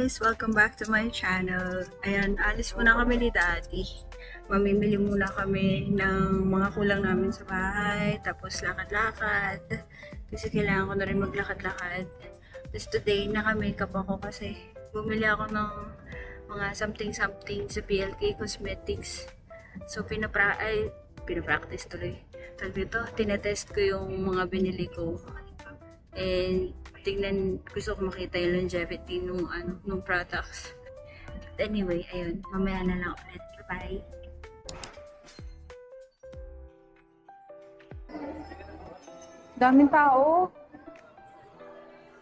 guys! Welcome back to my channel. Ayan, alis muna kami ni Daddy. Mamimili muna kami ng mga kulang namin sa bahay. Tapos lakad-lakad. Kasi kailangan ko na rin maglakad-lakad. Tapos today, naka-makeup ako kasi bumili ako ng mga something-something sa PLK Cosmetics. So, pinapractice tuloy. Tawag dito, tinetest ko yung mga binili ko. And gusto ko makita yung longevity nung products. But anyway, ayun, mamaya na lang ulit. Bye! Daming tao.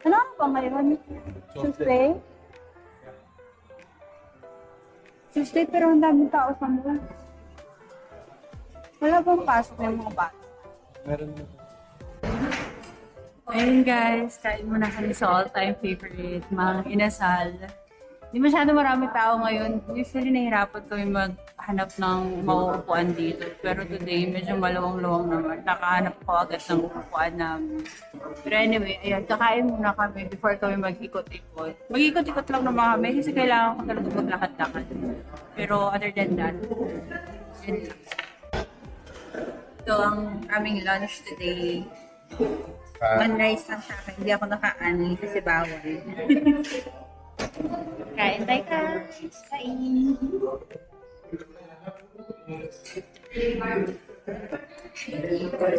Ano ba ngayon? Tuesday? Tuesday, pero ang daming tao sa mall. Wala bang pasok ng mga bata? Meron mo. Ayun guys, kain muna kami sa all-time favorite, Mang Inasal. Hindi masyado marami tao ngayon. Usually nahihirapan kami maghanap ng mauupuan dito. Pero today, medyo maluwang-luwang naman. Nakahanap ko agad ng upuan namin. Pero anyway, ayun, kakain muna kami before kami mag-ikot-ikot. Mag-ikot-ikot lang naman kami kasi kailangan ko talaga maglakad-lakad. Pero other than that, yun lang. Ito ang aming lunch today. One rice lang sa akin. Hindi ako naka-ani kasi bawal. Kain tayo guys. Kain.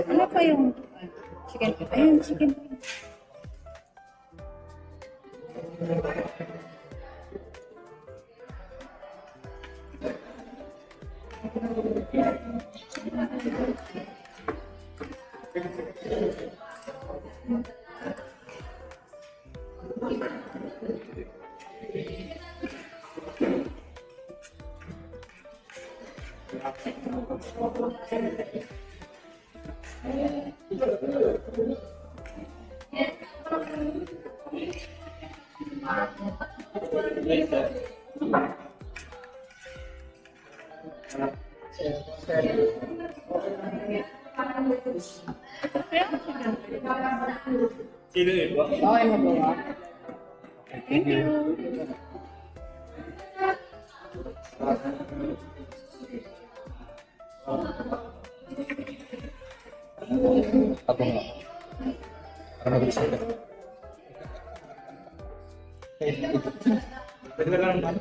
Ano pa yung chicken? Ayun, chicken. Sino yun? Okay na ba? Thank you. Ako nga. Para mabilis ito. Pwede na lang naman.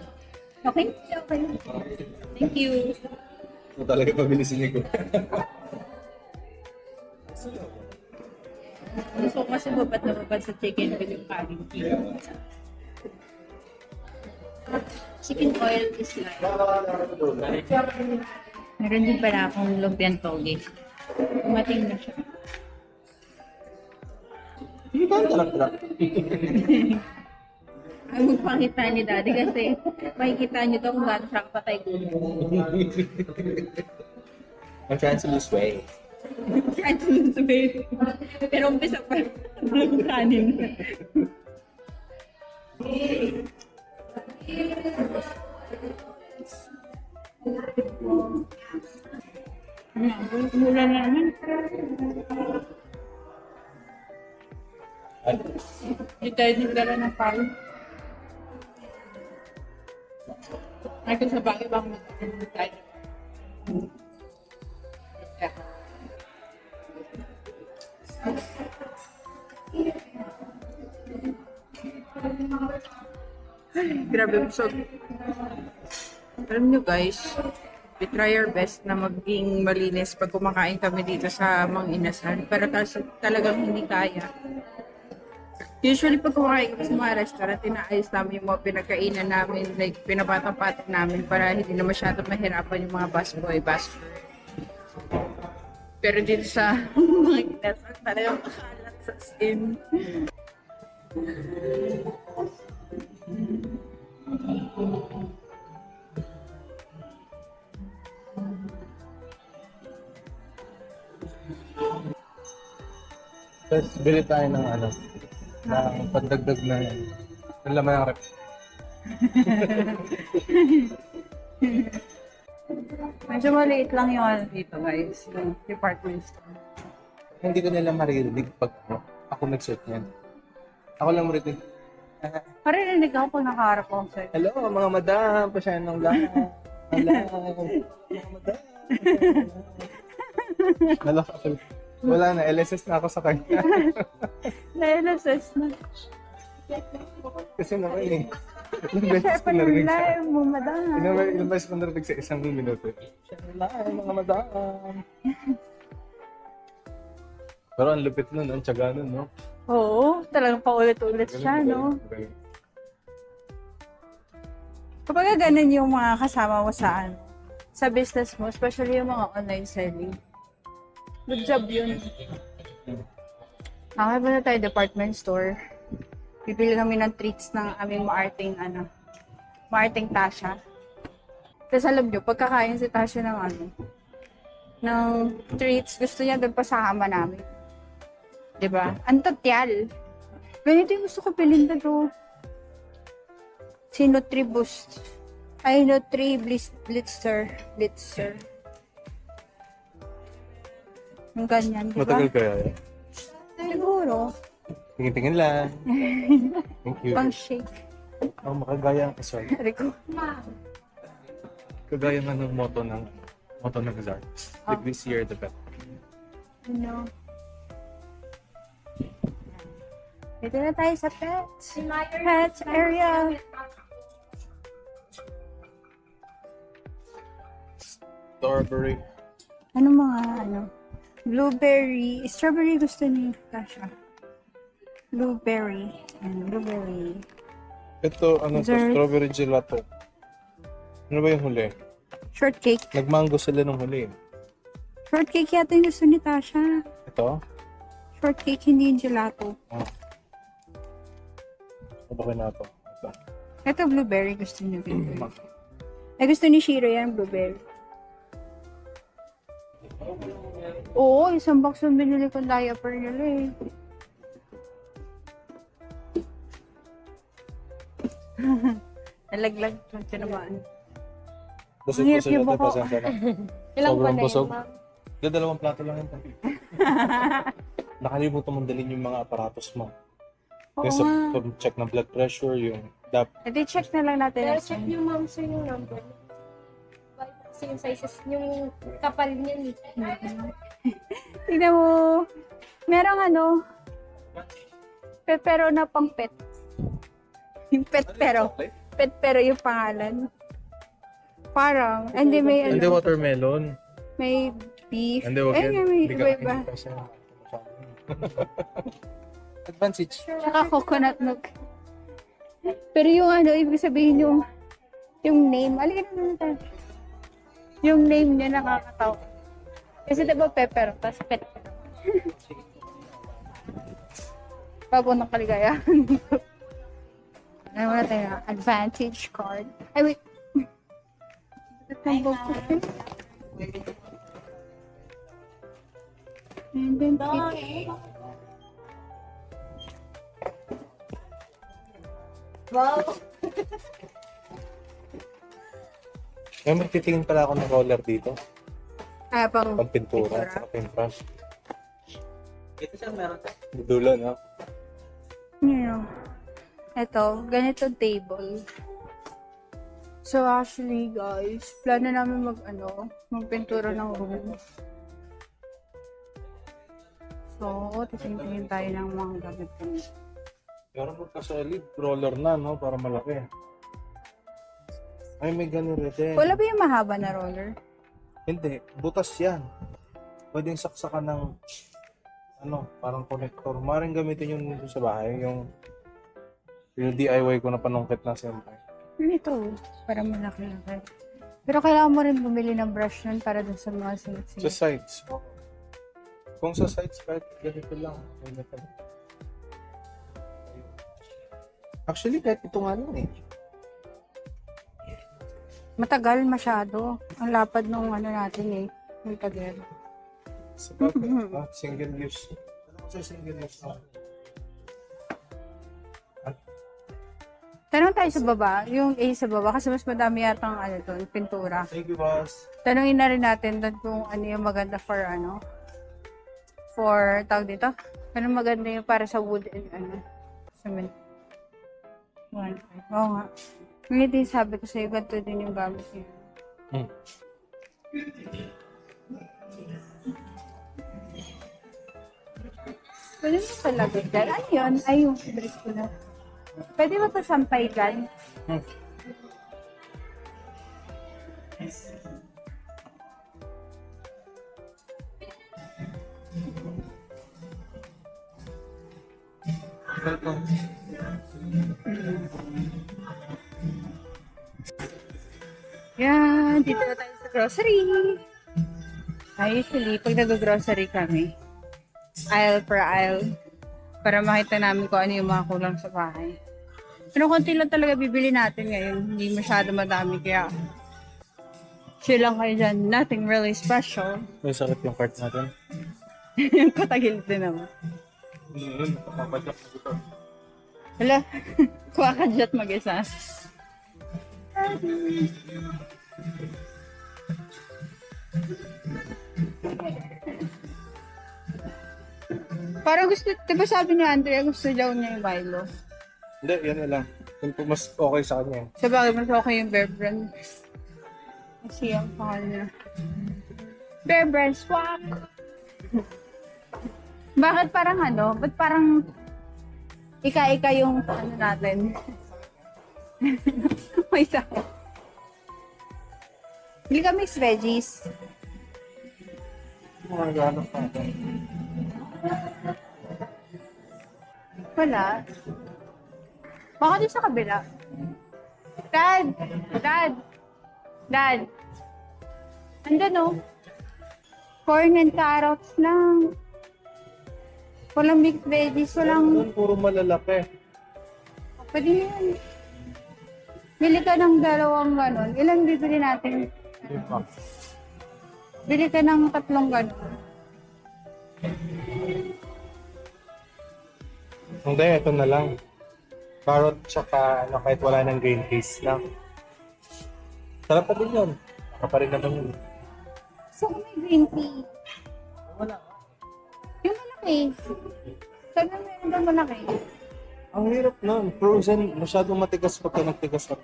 Okay? Okay. Thank you. Ito talaga pabilisin niyo ko. Gusto ko kasi babad na babad sa chicken with yung kanin. Chicken oil is like. Meron din pala akong lumpiang toge. Umating na siya. Hindi ka lang pala. Ay, magpakita ni Daddy kasi makikita niyo to kung gaano siya kapatay ko. I'm trying to lose weight. Trying to lose weight. Pero umpisa pa ng kanin. Mula na naman. Hindi tayo nagdala ng palo. Ay, kung sa bagay bang magdala tayo. Ay, grabe busog. Alam nyo guys, we try our best na maging malinis pag kumakain kami dito sa Mang Inasal. Pero talagang hindi kaya. Usually pag kumakain kami sa mga restaurant, inaayos namin yung mga pinagkainan namin, like pinapatang-patang namin para hindi na masyado mahirapan yung mga busboy, busboy. Pero dito sa Mang Inasal, talagang makalat sa skin. Tapos bili tayo ng ng pandagdag na yan. Ang laman ng rep. Medyo maliit lang yung dito guys, yung department store. Hindi ko nila maririnig pag ako nag-search niyan. Ako lang maririnig. Marinig ako pag nakaharap ako sa'yo. Hello, mga madam. Pasyahan ng lang. Hello. Mga madam. Wala na. LSS na ako sa kanya. Na-LSS na. Kasi naman eh. Ilang beses ko narinig sa... live mo, madam. Ilang beses ko narinig sa isang minuto. Pasyahan mga madam. Pero ang lupit nun. Ang tiyaga nun, no? Oo, talagang paulit-ulit siya, no? Kapag ganun yung mga kasama mo sa business mo, especially yung mga online selling, good job yun. Okay ba na tayo department store? Bibili kami ng treats ng aming maarting Tasha. Tapos alam nyo, pagkakain si Tasha ng treats, gusto niya doon pa sa kama namin. Diba? Ang tatyal. Ganito yung gusto ko bilhin na to. Si Nutriboost. Ay, Blitzer. Yung ganyan, diba? Matagal kaya yan? Siguro. Tingin-tingin lang. Thank you. Pang shake. Oh, makagaya ang aswal. Rico. Kagaya nga ng moto ng Zarks. The greasier, the better. Ano? Dito na tayo sa pets. Pets area. Strawberry. Blueberry. Strawberry gusto ni Tasha. Blueberry. Blueberry. Ito, strawberry gelato. Ano ba yung huli? Shortcake. Nagmango sila nung huli. Shortcake yata yung gusto ni Tasha. Ito? Shortcake, hindi yung gelato. Bakit na ito? Ito, blueberry. Gusto niya blueberry. Ay, gusto ni Shiro yan, blueberry. Oo, isang box yung binili kong diaper nila eh. Nalaglag. Ito naman. Busog Ang hirap yung ito, buko. pasensya na. Ilang Sobrang pa na busog. yun, ma'am? Dalawang plato lang yun. Nakalimutan mong dalhin yung mga aparatos mo. Oo Yung sa nga. check ng blood pressure, yung Ito, check na lang natin. Pero check nyo, ma'am, sir, yung number. Kasi yung sizes, yung kapal niya, Tignan mo. Merong pepero na pang pet. Yung pet pero. Pet pero yung pangalan. Parang, hindi may Hindi watermelon. may beef. Hindi, wag yan. May Hindi ka iba-iba. hindi pa siya. Advantage. Saka coconut milk. Pero yung ibig sabihin yung name. Alin na natin. Yung name niya nakakatawa. Kasi diba pepper, tas pet. Bago ng kaligayahan. Ano na tayo? Advantage card. Ay, wait. And then, wow! May magtitingin pala ako ng roller dito. pang Pang pintura at saka paintbrush. Ito siyang meron ka? Dulo, no? Ito, ganito table. So actually guys, plano namin magpintura ng room. So, titingin tayo ng mga gamit kami. Pero magka-solid roller na, no? Para malaki. Ay, may ganun rin. Wala ba yung mahaba na roller? Hindi, butas yan. Pwedeng saksakan ng parang connector. Maring gamitin yung sa bahay, yung DIY ko na panungkit na siyempre. Ito, para malaki-laki. Pero kailangan mo rin bumili ng brush nun para dun sa mga Sa sinit-sinit. sides. Kung sa sides, kahit ganito lang. Actually, kahit ito nga lang eh. Matagal masyado. Ang lapad nung natin eh. Yung tagal. Sa bagay, single use. Ano ko sa single use na? Tanong tayo sa baba. Yung A sa baba. Kasi mas madami yatang doon, pintura. Thank you, boss. Tanongin na rin natin doon kung ano yung maganda for tawag dito. Ano maganda yung para sa wood and cement. Oo nga. Hindi sabi ko sa'yo, ganito din yung gamit niya. Hmm. Pwede mo palagay dyan. Ano yun? Ay, yung dress ko na. Pwede mo pa sampay dyan? Hmm. Yan, dito na tayo sa grocery. Usually, pag nag-grocery kami, aisle per aisle, para makita namin kung ano yung mga kulang sa bahay. Pero konti lang talaga bibili natin ngayon. Hindi masyado madami, kaya chill lang kayo dyan. Nothing really special. May sakit yung cart natin. Katagil din naman. Yun, mapadyak na dito. Hala, kuha ka dyan mag-isa. Parang gusto, diba sabi ni Andrea, gusto daw niya yung Milo. Hindi, yan na lang. Yun po mas okay sa kanya. Sa bagay, mas okay yung Bear Brand. Kasi ang pangal niya. Bear Brand swap! Bakit parang ano? Ba't parang ika-ika yung ano natin? May sakit. Bili ka mixed veggies. Mga ganap natin. Wala. Baka din sa kabila. Dad! Dad! Dad! Andun oh. Corn and carrots lang. Walang mixed veggies, walang... Doon, puro malalaki. Pwede na yan. Bili ka ng dalawang ganon. Ilan bibili natin? Hindi pa. Bili ka ng 3 ganon. Hindi, ito na lang. Carrot tsaka ano, kahit wala ng green peas lang. Sarap pa din yun. Saka pa rin naman yun. So, may green tea. Wala. Yung malaki. Saan na meron daw malaki? Ang hirap nun. Frozen, masyadong matigas pagka nagtigas ka.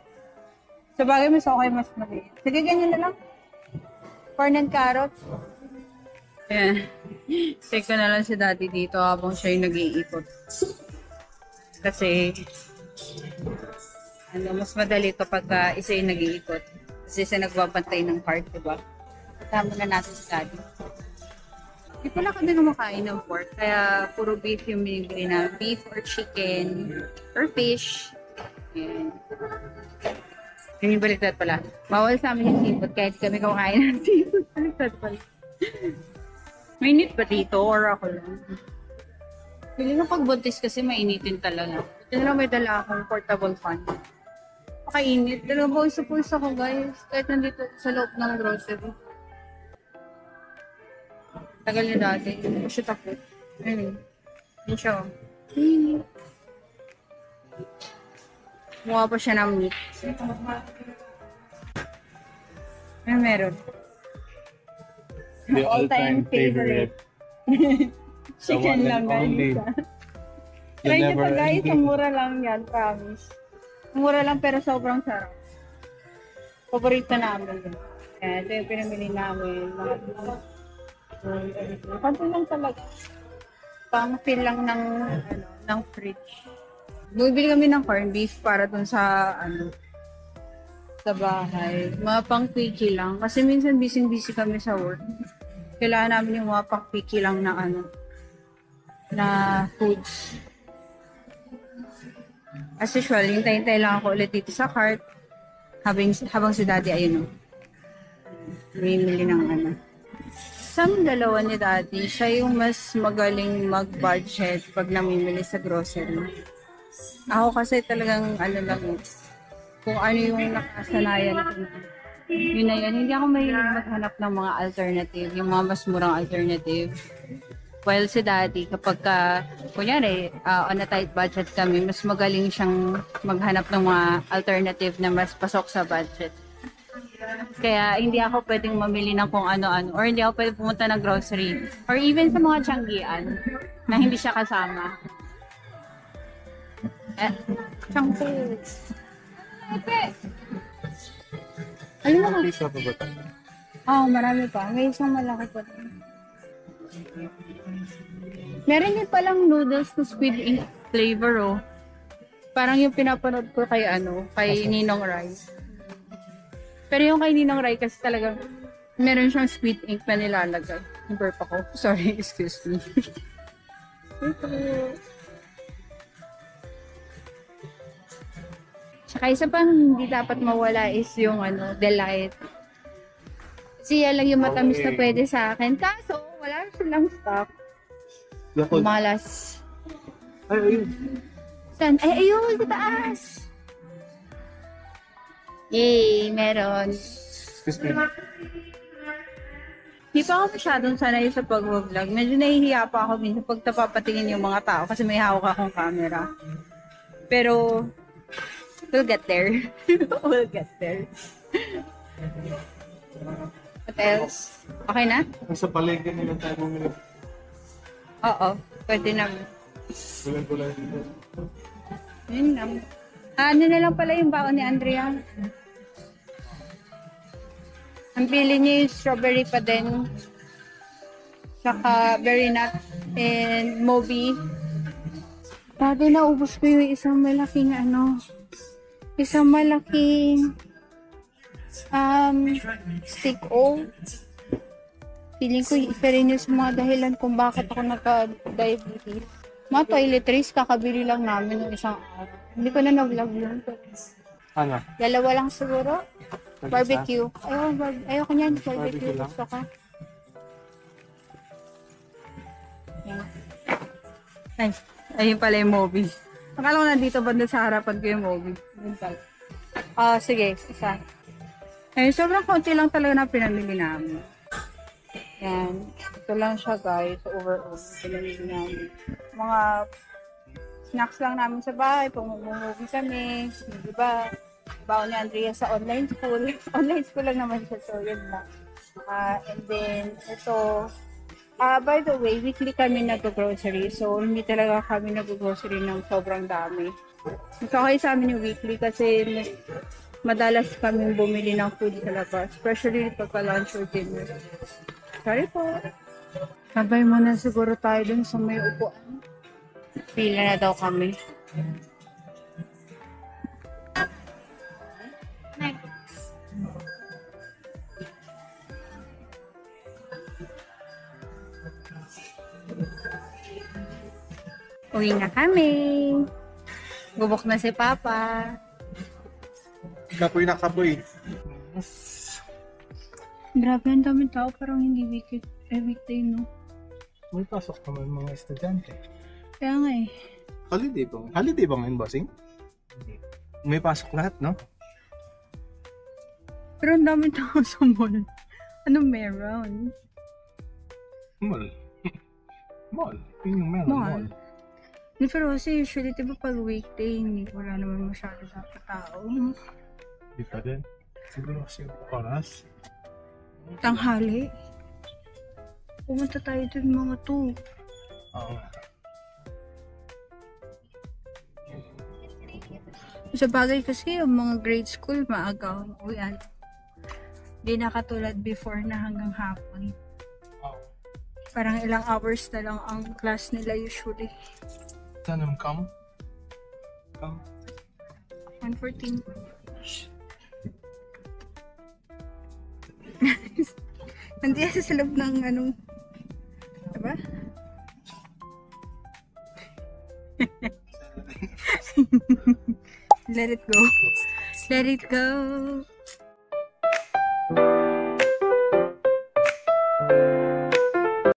Sa bagay, mas okay, mas maliit. Sige, ganyan na lang. Corn and carrots. Ayan. Take ko na lang si daddy dito habang siya yung nag-iikot. Kasi, mas madali kapag isa yung nag-iikot. Kasi siya nagbabantay ng cart, diba? Tama na natin si daddy. Di pala kami kumakain ng pork, kaya puro beef yung binibili na. Beef or chicken or fish. Ayan. Yun yung baliktad pala. Bawal sa amin yung seafood kahit kami kumakain ng seafood. Baliktad pala. May init ba dito or ako lang? Pili ng pagbuntis kasi mainitin talaga. Ito lang may dala akong portable fan. Pakainit. Dalawang pulsa ko guys. Kahit nandito sa loob ng grocery. Tagal niya dati. Hindi ko siya takot. Ayun. Yun siya. Mukha pa siya ng meat. Ano meron? The All-time all-time favorite. Chicken lang only. guys. The Try nyo never to guys. ending. Ang mura lang yan. Promise. Ang mura lang pero sobrang sarap. Paborito namin yun. Kaya ito yung pinamili namin. Kanto lang talaga. Pang-fill lang ng fridge. Bumibili kami ng corned beef para dun sa sa bahay. Mga pang-quickie lang. Kasi minsan busy kami sa work. Kailangan namin yung mga pang-quickie lang na na foods. As usual, hintay-hintay lang ako ulit dito sa cart. Habang si daddy ayun bumili ng Sa dalawa ni daddy, siya yung mas magaling mag-budget pag namimili sa grocery. Ako kasi talagang lang kung ano yung nakasanayan ko na. Yun na yun. Hindi ako mahilig maghanap ng mga alternative, yung mga mas murang alternative. While si daddy, kapag kunyari, on a tight budget kami, mas magaling siyang maghanap ng mga alternative na mas pasok sa budget. Kaya hindi ako pwedeng mamili ng kung ano-ano or hindi ako pwedeng pumunta ng grocery or even sa mga tiyanggian na hindi siya kasama. Shampoo. Alam mo kung... Pizza pa ba ito? Oo, marami pa. May isang malaki pa. Meron din palang noodles na squid ink flavor, oh. Parang yung pinapanood ko kay kay Ninong Rai. Pero yung kay Ninong Rai kasi talaga meron siyang squid ink na nilalagay. Yung burp ako. Sorry, excuse me. Tsaka isa pang hindi dapat mawala is yung delight. Kasi yan lang yung matamis na pwede sa akin. Kaso, wala silang stock. Yakult. Malas. Ay, ayun. Saan? Ay, ayun, sa taas. Yay, meron. Excuse me. Hindi pa ako masyadong sanay sa pag-vlog. Medyo nahihiya pa ako minsan pag napapatingin yung mga tao kasi may hawak akong camera. Pero, we'll get there. We'll get there. What else? Okay na? Nasa palengke nila tayo bumili. Oo, pwede naman. Bilang ko lang dito. Yun lang. Ano na lang pala yung baon ni Andrea? Ang pili niya yung strawberry pa din. Saka berry nut and Moby. Dati naubos ko yung isang malaking stick o. Feeling ko isa rin yun sa mga dahilan kung bakit ako nagka-diabetes. Mga toiletries, kakabili lang namin ng isang araw. Hindi ko na na-vlog yun. Ano? Dalawa lang siguro. Barbecue. Ayoko niyan. Barbecue Barbecue. lang? Gusto ko. Ay, ayun pala yung movie. Akala ko nandito banda sa harapan ko yung movie. Ayun pala. Sige. Isa. Ayun, sobrang konti lang talaga na pinamili namin. Yan. Ito lang siya guys. Overall. Pinamili namin. Mga snacks lang namin sa bahay. Pag mag-movie kami. Diba? Baon ni Andrea sa online school. Online school lang naman siya. So, yun lang. And then, ito. By the way, weekly kami nag-grocery. So, hindi talaga kami nag-grocery ng sobrang dami. Okay sa amin yung weekly kasi madalas kami bumili ng food sa labas. Especially pagka-lunch or dinner. Sorry po. Sabay muna siguro tayo dun sa may upuan. Pila na daw kami. Uwi na kami. Bubok na si Papa. Kapoy na kapoy. Grabe, ang daming tao. Parang hindi weekday, no? May pasok naman mga estudyante. Kaya nga eh. Holiday ba? Holiday ba ngayon, bossing? May pasok lahat, no? Pero ang daming tao sa mall. Anong meron? Mall. Mall. Yun yung meron, mall. Pero kasi usually, diba pag weekday, wala naman masyado dapat tao. Di pa din. Siguro kasi oras. Tanghali. Pumunta tayo dun mga to. Oo. Sa bagay kasi, yung mga grade school, maaga uwian. Di na katulad before na hanggang hapon. Oo. Parang ilang hours na lang ang class nila usually. Saan yung come? Come. 1:14. Nandiyan sa loob ng diba? Let it go. Let it go.